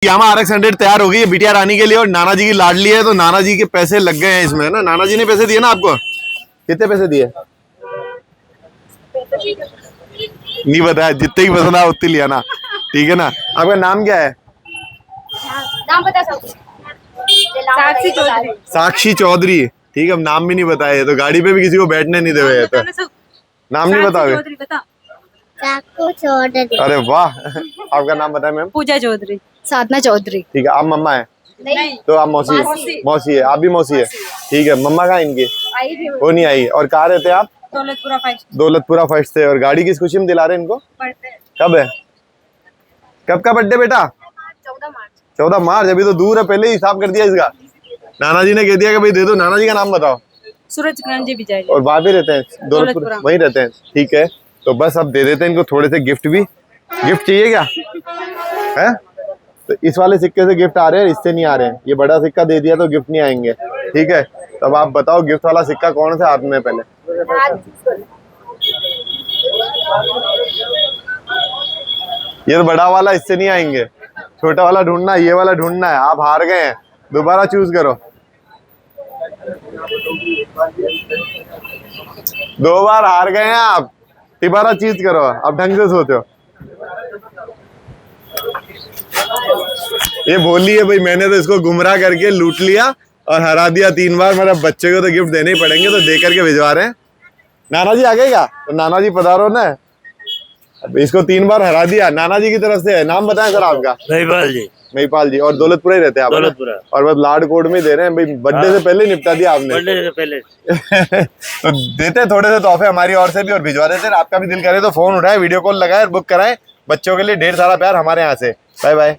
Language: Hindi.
यामा RX 100 तैयार हो गई है बिटिया रानी के लिए और नाना जी की लाडली है तो नाना जी के पैसे लग गए हैं इसमें ना। नाना जी ने पैसे दिए ना आपको? कितने पैसे दिए? नहीं बताया, जितने की पसंद आया उतनी लिया ना। ठीक है ना। आपका नाम क्या है? नाम बता सकते? साक्षी चौधरी। साक्षी चौधरी। ठीक है, अब नाम भी नहीं बताया तो गाड़ी पे भी किसी को बैठने नहीं देवे तो नाम नहीं बताओगे? साक्षी चौधरी। अरे वाह। आपका नाम बताए मैम? पूजा चौधरी। साधना चौधरी। ठीक है, आप मम्मा है नहीं तो आप मौसी है? मौसी है, आप भी मौसी है। ठीक है, मम्मा कहाँ इनकी? वो नहीं आई। और कहाँ रहते हैं आप? दौलतपुरा फर्स्ट। दौलतपुरा फर्स्ट से। और गाड़ी किस खुशी में दिला रहे हैं इनको? कब है? कब का बर्थडे बेटा? 14 मार्च। 14 मार्च। अभी तो दूर है, पहले ही हिसाब कर दिया इसका। नाना जी ने कह दिया कि भाई दे दो। नाना जी का नाम बताओ। सूरज जी भी जाएगा। और वहाँ भी रहते हैं दौलतपुर? वहीं रहते हैं। ठीक है, तो बस अब दे देते हैं इनको थोड़े से गिफ्ट भी। गिफ्ट चाहिए क्या है? तो इस वाले सिक्के से गिफ्ट आ रहे हैं, इससे नहीं आ रहे हैं। ये बड़ा सिक्का दे दिया तो गिफ्ट नहीं आएंगे। ठीक है, तो अब आप बताओ गिफ्ट वाला सिक्का कौन सा हाथ में? पहले ये तो बड़ा वाला, इससे नहीं आएंगे। छोटा वाला ढूंढना है, ये वाला ढूंढना है। आप हार गए हैं, दोबारा चूज करो। 2 बार हार गए हैं आप, दोबारा चीज करो। अब ढंग से सोचो। ये बोली है भाई मैंने तो इसको गुमराह करके लूट लिया और हरा दिया 3 बार। मेरे बच्चे को तो गिफ्ट देने ही पड़ेंगे, तो दे करके भिजवा रहे हैं। नाना जी आ गए क्या? तो नाना जी पधारो ना। अब इसको 3 बार हरा दिया, नाना जी की तरफ से है। नाम बताएं सर आपका? महिपाल जी। महिपाल जी। और दौलतपुरा ही रहते हैं आप? दौलतपुरा। और बस लाड कोड में दे रहे हैं भाई, बर्थडे से पहले निपटा दिया आपने। बर्थडे से पहले तो देते थोड़े से तोहफे हमारी ओर से भी और भिजवा देते हैं। आपका भी दिल करे तो फोन उठाए, वीडियो कॉल लगाए, बुक कराए। बच्चों के लिए ढेर सारा प्यार हमारे यहाँ से। Bye bye.